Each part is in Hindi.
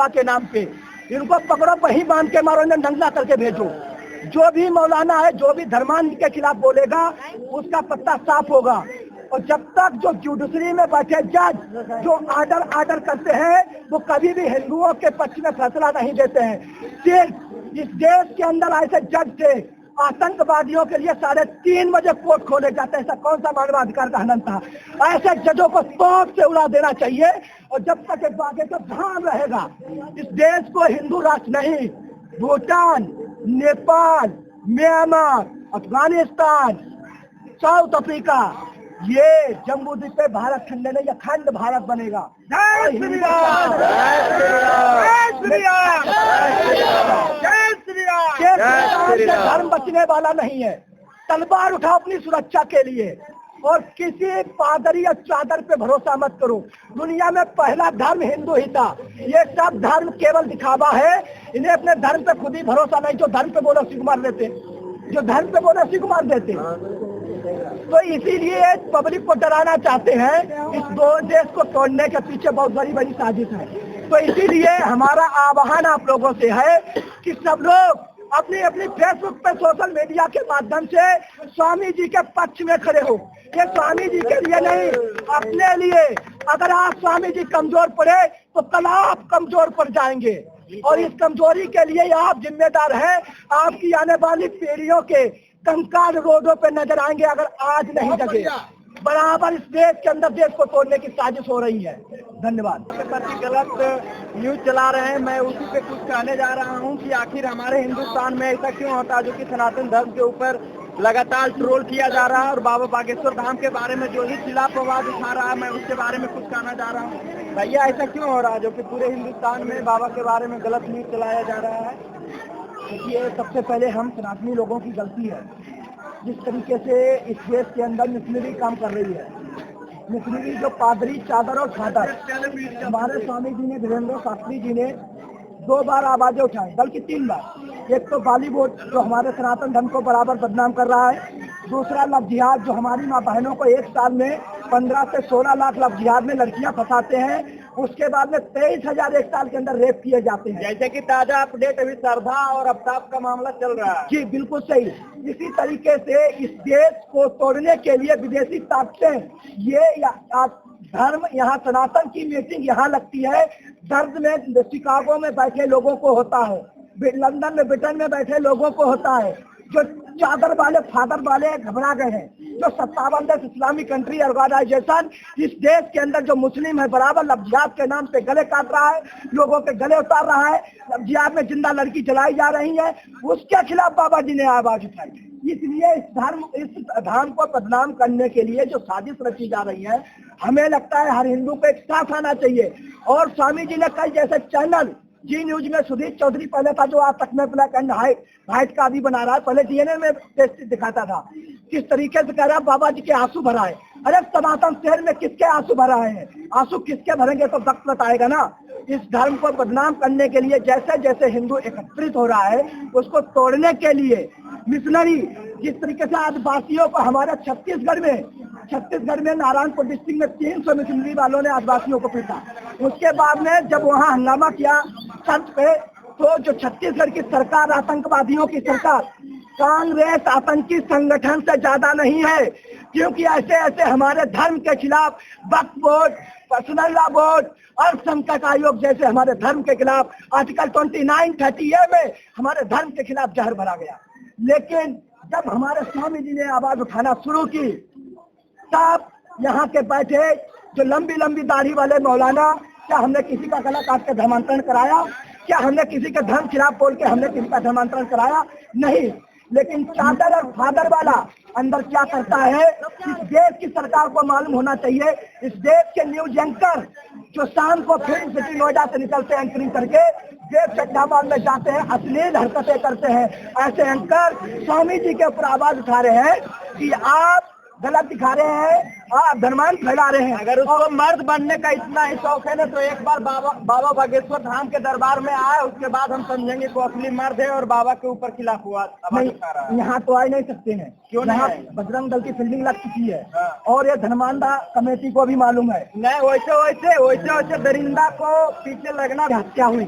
के नाम पे इनको पकड़ो, वहीं बांध के मारो, इन्हें नंगा करके भेजो। जो भी मौलाना है, जो भी धर्मांध के खिलाफ बोलेगा उसका पत्ता साफ होगा। और जब तक जो जुडिशरी में बैठे जज जो आर्डर करते हैं वो कभी भी हिंदुओं के पक्ष में फैसला नहीं देते हैं। सिर्फ इस देश के अंदर ऐसे जज थे, आतंकवादियों के लिए 3:30 बजे कोर्ट खोले जाते हैं। ऐसा कौन सा मानवाधिकार का हनन था? ऐसे जजों को तोप से उड़ा देना चाहिए। और जब तक एक आगे का ध्यान रहेगा, इस देश को हिंदू राष्ट्र नहीं, Bhutan, Nepal, Myanmar, Afghanistan, south Africa, ये जम्मू द्वीप पे भारत खंड नहीं, यह खंड भारत बनेगा। जय श्री राम, जय श्री राम, जय श्री राम, जय श्री राम, जय श्री राम। धर्म बचने वाला नहीं है। तलवार उठाओ अपनी सुरक्षा के लिए और किसी पादरी या चादर पे भरोसा मत करो। दुनिया में पहला धर्म हिंदू ही था। ये सब धर्म केवल दिखावा है। इन्हें अपने धर्म पे खुद ही भरोसा नहीं। जो धर्म पे बोलो सिख मार देते, जो धर्म पे बोलो सिख मार देते। तो इसीलिए पब्लिक को डराना चाहते हैं। इस दो देश को तोड़ने के पीछे बहुत बड़ी साजिश है। तो इसीलिए हमारा आह्वान आप लोगों से है कि सब लोग अपनी अपनी फेसबुक पे, सोशल मीडिया के माध्यम से स्वामी जी के पक्ष में खड़े हो। ये स्वामी जी के लिए नहीं, अपने लिए। अगर आज स्वामी जी कमजोर पड़े तो कल आप कमजोर पड़ जाएंगे और इस कमजोरी के लिए आप जिम्मेदार हैं। आपकी आने वाली पीढ़ियों के कंकाल रोडों पे नजर आएंगे अगर आज नहीं जगे। बराबर इस देश के अंदर देश को तोड़ने की साजिश हो रही है। धन्यवाद। गलत न्यूज चला रहे हैं, मैं उसी पे कुछ कहने जा रहा हूं कि आखिर हमारे हिंदुस्तान में ऐसा क्यों होता है जो कि सनातन धर्म के ऊपर लगातार ट्रोल किया जा रहा है। और बाबा बागेश्वर धाम के बारे में जो ही खिलाफ आवाज उठा रहा है, मैं उसके बारे में कुछ कहना जा रहा हूँ। भैया, ऐसा क्यों हो रहा है जो कि पूरे हिंदुस्तान में बाबा के बारे में गलत न्यूज चलाया जा रहा है? देखिए, सबसे पहले हम सनातनी लोगों की गलती है। जिस तरीके से इस देश के अंदर मिशनरी काम कर रही है, मिशनरी जो पादरी, चादर और छादर, हमारे स्वामी जी ने, वीरेंद्र शास्त्री जी ने 2 बार आवाजें उठाई, बल्कि 3 बार। एक तो बॉलीवुड जो हमारे सनातन धर्म को बराबर बदनाम कर रहा है, दूसरा लव जिहाद जो हमारी माँ बहनों को एक साल में 15 से 16 लाख लव जिहाद में लड़कियां फंसाते हैं। उसके बाद में 23,000 एक साल के अंदर रेप किए जाते हैं। जैसे कि ताजा अपडेट अभी सरधा और आफ्ताब का मामला चल रहा है। जी बिल्कुल सही। इसी तरीके से इस देश को तोड़ने के लिए विदेशी ताकतें, ये धर्म, यहाँ सनातन की मीटिंग यहाँ लगती है, दर्द में शिकागो में बैठे लोगों को होता है, लंदन में, ब्रिटेन में बैठे लोगों को होता है। जो चादर वाले, फादर वाले घबरा गए हैं। जो 57 देश इस्लामिक कंट्री ऑर्गेनाइजेशन इस देश के अंदर जो मुस्लिम है बराबर लव जिहाद के नाम पे गले काट रहा है, लोगों के गले उतार रहा है, लव जिहाद में जिंदा लड़की जलाई जा रही है, उसके खिलाफ बाबा जी ने आवाज उठाई। इसलिए इस धर्म को बदनाम करने के लिए जो साजिश रची जा रही है, हमें लगता है हर हिंदू को एक साथ आना चाहिए। और स्वामी जी ने कई जैसे चैनल, जी न्यूज में सुधीर चौधरी पहले था जो आज तक में ब्लैक एंड व्हाइट का भी बना रहा है, पहले डीएनए में टेस्ट दिखाता था। किस तरीके से कह रहा है बाबा जी के आंसू भराए। अरे सनातन शहर में किसके आंसू भराए हैं? आंसू किसके भरेंगे तो वक्त बताएगा ना। इस धर्म को बदनाम करने के लिए जैसे जैसे हिंदू एकत्रित हो रहा है, उसको तोड़ने के लिए मिशनरी, जिस तरीके से आदिवासियों को हमारे छत्तीसगढ़ में नारायणपुर डिस्ट्रिक्ट में 300 मिशनरी वालों ने आदिवासियों को पीटा। उसके बाद में जब वहाँ हंगामा किया छत पे, तो जो छत्तीसगढ़ की सरकार, आतंकवादियों की सरकार, कांग्रेस आतंकी संगठन से ज्यादा नहीं है। क्योंकि ऐसे ऐसे हमारे धर्म के खिलाफ वक्फ बोर्ड, पर्सनल लॉ बोर्ड, अल्पसंख्यक आयोग जैसे हमारे धर्म के खिलाफ आर्टिकल 2930A में हमारे धर्म के खिलाफ जहर भरा गया। लेकिन जब हमारे स्वामी जी ने आवाज उठाना शुरू की, तब यहाँ के बैठे जो लंबी लंबी दाढ़ी वाले मौलाना, क्या हमने किसी का गला काट के धर्मांतरण कराया? क्या हमने किसी के धर्म खिलाफ बोल के हमने किसी का धर्मांतरण कराया? नहीं। लेकिन चादर और फादर वाला अंदर क्या करता है, इस देश की सरकार को मालूम होना चाहिए। इस देश के न्यूज एंकर जो शाम को फिल्म सिटी नोएडा से निकलते हैं एंकरिंग करके, देश चट्टाबाद में जाते हैं, अश्लील हरकतें करते हैं, ऐसे एंकर स्वामी जी के ऊपर आवाज उठा रहे हैं कि आप गलत दिखा रहे हैं, धर्मांध फैला रहे हैं। अगर उसको मर्द बनने का इतना ही शौक है ना, तो एक बार बाबा बागेश्वर धाम के दरबार में आए, उसके बाद हम समझेंगे को असली मर्द है और बाबा के ऊपर खिलाफ हुआ। यहाँ तो आ नहीं सकते हैं, क्यों नहीं? बजरंग दल की फील्डिंग लग चुकी है और ये धर्मांधा कमेटी को भी मालूम है। नहीं, वैसे दरिंदा को पीछे लगना। हत्या हुई,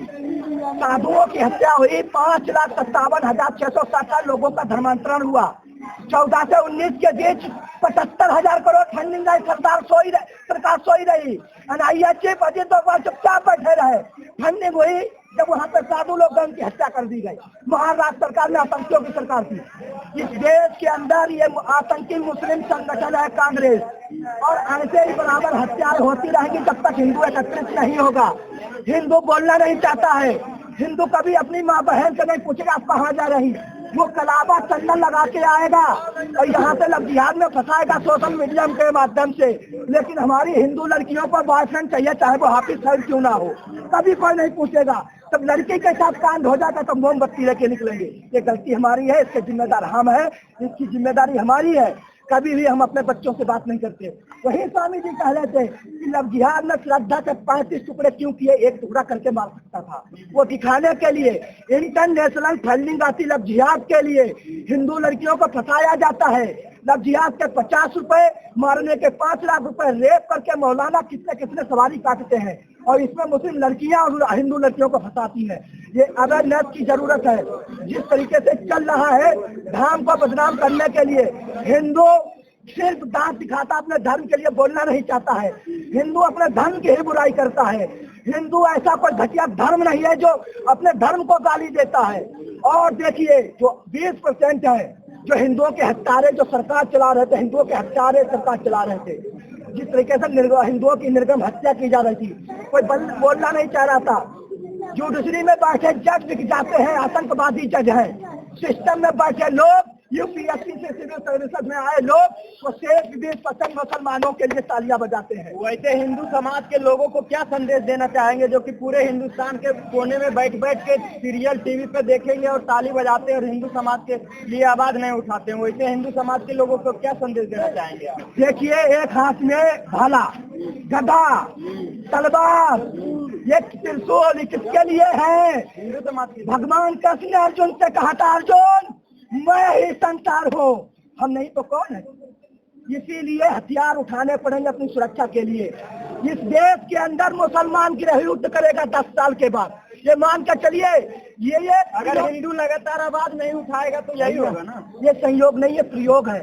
साधुओं की हत्या हुई, 5,57,667 लोगों का धर्मांतरण हुआ। 14 से 19 के बीच 75,000 करोड़ फंडिंग आई, सरकार सोई रही। NIH अजित दोभाल चुपचाप बैठे रहे। फंडिंग हुई जब वहाँ पे साधु लोग की हत्या कर दी गई। महाराष्ट्र सरकार में आतंकियों की सरकार थी। इस देश के अंदर ये आतंकी मुस्लिम संगठन है कांग्रेस, और ऐसे ही बराबर हत्याएं होती रहेंगी जब तक हिंदू एकत्रित नहीं होगा। हिंदू बोलना नहीं चाहता है, हिंदू कभी अपनी माँ बहन से नहीं पूछेगा आप कहाँ जा रही, वो कलाबा चंदन लगा के आएगा और यहाँ से लव जिहाद में फंसाएगा सोशल मीडिया के माध्यम से। लेकिन हमारी हिंदू लड़कियों को बॉयफ्रेंड चाहिए, चाहे वो हाफिज साहब क्यों ना हो, कभी कोई नहीं पूछेगा। तब लड़की के साथ कांड हो जाता तो मोमबत्ती लेके निकलेंगे। ये गलती हमारी है, इसके जिम्मेदार हम है, इसकी जिम्मेदारी हमारी है। कभी भी हम अपने बच्चों से बात नहीं करते। वही स्वामी जी कह रहे थे कि लव जिहाद में श्रद्धा के 35 टुकड़े क्यों किए, एक टुकड़ा करके मार सकता था। वो दिखाने के लिए इंटरनेशनल फंडिंग आती लव जिहाद के लिए, हिंदू लड़कियों को फंसाया जाता है। लव जिहाद के 50 रुपए, मारने के 5 लाख रुपए, रेप करके मौलाना कितने सवारी काटते हैं, और इसमें मुस्लिम लड़कियां और हिंदू लड़कियों को फंसाती है। ये अवेयरनेस की जरूरत है। जिस तरीके से चल रहा है धाम को बदनाम करने के लिए, हिंदू सिर्फ दांत दिखाता, अपने धर्म के लिए बोलना नहीं चाहता है। हिंदू अपने धर्म की ही बुराई करता है। हिंदू ऐसा कोई घटिया धर्म नहीं है जो अपने धर्म को गाली देता है। और देखिए जो 20% है जो हिंदुओं के हत्यारे जो सरकार चला रहे थे, हिंदुओं के हत्यारे सरकार चला रहे थे, जिस तरीके से हिंदुओं की निर्गम हत्या की जा रही थी, कोई बोलना नहीं चाह रहा था। जुडिशरी में बैठे जज दिख जाते हैं, आतंकवादी जज हैं। सिस्टम में बैठे लोग, UPSC से सिविल सर्विसेज में आए लोग, वो सिर्फ 20% मुसलमानों के लिए तालियां बजाते हैं। वैसे हिंदू समाज के लोगों को क्या संदेश देना चाहेंगे जो कि पूरे हिंदुस्तान के कोने में बैठ के सीरियल टीवी पे देखेंगे और ताली बजाते हैं और हिंदू समाज के लिए आवाज नहीं उठाते हैं? वैसे हिंदू समाज के लोगों को क्या संदेश देना चाहेंगे आप? देखिए, एक हाथ में भाला, गदा, तलवार, ये त्रिशूल किसके लिए है? हिंदू समाज के। भगवान कृष्ण ने अर्जुन से कहा था, अर्जुन मैं ही संसार हूँ, हम नहीं तो कौन है? इसीलिए हथियार उठाने पड़ेंगे अपनी सुरक्षा के लिए। इस देश के अंदर मुसलमान गिरह युद्ध करेगा 10 साल के बाद, ये मान कर चलिए। ये अगर हिंदू लगातार आवाज नहीं उठाएगा तो यही होगा ना। ये संयोग नहीं है, प्रयोग है।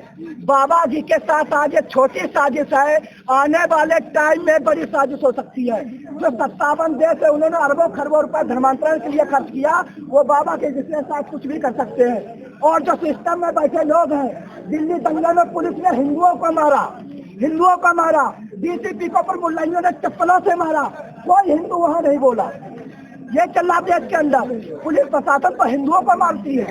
बाबा जी के साथ आज ये छोटी साजिश है, आने वाले टाइम में बड़ी साजिश हो सकती है। जो 57 देश है उन्होंने अरबों खरबों रुपए धर्मांतरण के लिए खर्च किया, वो बाबा के जिसके साथ कुछ भी कर सकते हैं। और जो सिस्टम में बैठे लोग हैं, दिल्ली दंगे में पुलिस ने हिंदुओं को मारा, DCP को पर मुल्लाइयों ने चप्पलों से मारा, कोई हिंदू वहाँ नहीं बोला। ये चल रहा देश के अंदर, पुलिस प्रशासन तो हिंदुओं को मारती है।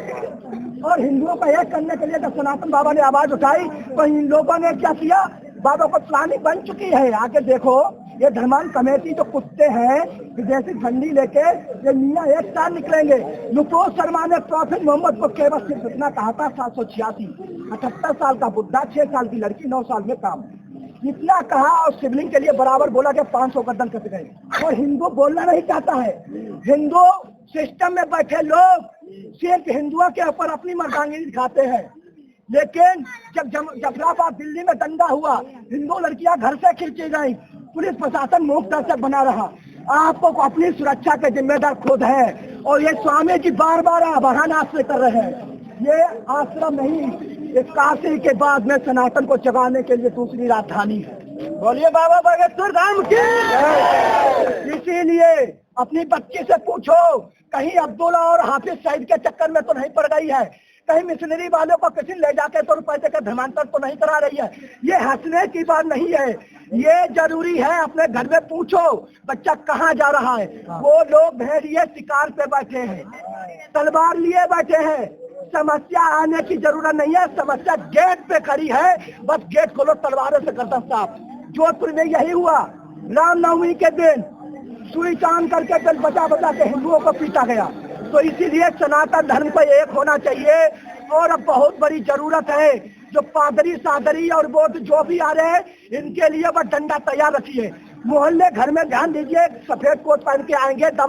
और हिंदुओं का एक करने के लिए जब सनातन बाबा ने आवाज उठाई तो इन लोगों ने क्या किया, बाबा को प्लानिंग बन चुकी है। आगे देखो, ये धर्मांध कमेटी जो कुत्ते हैं विदेशी झंडी लेके, ये मियाँ एक साथ निकलेंगे। नुपुर शर्मा ने प्रॉफिट मोहम्मद को केवल सिर्फ इतना कहा था, 786, 78 साल का बुढ़ा, 6 साल की लड़की, 9 साल में काम, इतना कहा और शिवलिंग के लिए बराबर बोला कि 500 गर्दन कट गए। और हिंदू बोलना नहीं चाहता है। हिंदू सिस्टम में बैठे लोग सिर्फ हिंदुओं के ऊपर अपनी मर्दांगी दिखाते हैं। लेकिन जब जफराबाद दिल्ली में दंगा हुआ, हिंदू लड़कियां घर से खींची गई, पुलिस प्रशासन मुंह दर्शक बना रहा। आपको अपनी सुरक्षा के जिम्मेदार खुद है। और ये स्वामी जी बार बहाना आश्रय कर रहे हैं। ये आश्रम नहीं, ये काशी के बाद में सनातन को जगाने के लिए दूसरी राजधानी है। बोलिए बाबा बागेश्वर धाम की। इसीलिए अपनी बच्ची से पूछो, कहीं अब्दुल्ला और हाफिज सईद के चक्कर में तो नहीं पड़ गई है? कहीं मिशनरी वालों को किसी ले जाके तो रुपए देकर धर्मांतर तो नहीं करा रही है? ये हंसने की बात नहीं है, ये जरूरी है। अपने घर में पूछो बच्चा कहाँ जा रहा है। वो लोग भेड़िए शिकार पे बैठे हैं, तलवार लिए बैठे हैं। समस्या आने की जरूरत नहीं है, समस्या गेट पे खड़ी है। बस गेट खोलो, तलवारों से गर्दन साफ। जोधपुर में यही हुआ, रामनवमी के दिन सुई चांद करके दिल बचा के हिंदुओं को पीटा गया। तो इसीलिए सनातन धर्म को एक होना चाहिए। और अब बहुत बड़ी जरूरत है जो पादरी सादरी और वो जो भी आ रहे हैं, इनके लिए वह डंडा तैयार रखिए। मोहल्ले घर में ध्यान दीजिए, सफेद कोट पहन के आएंगे।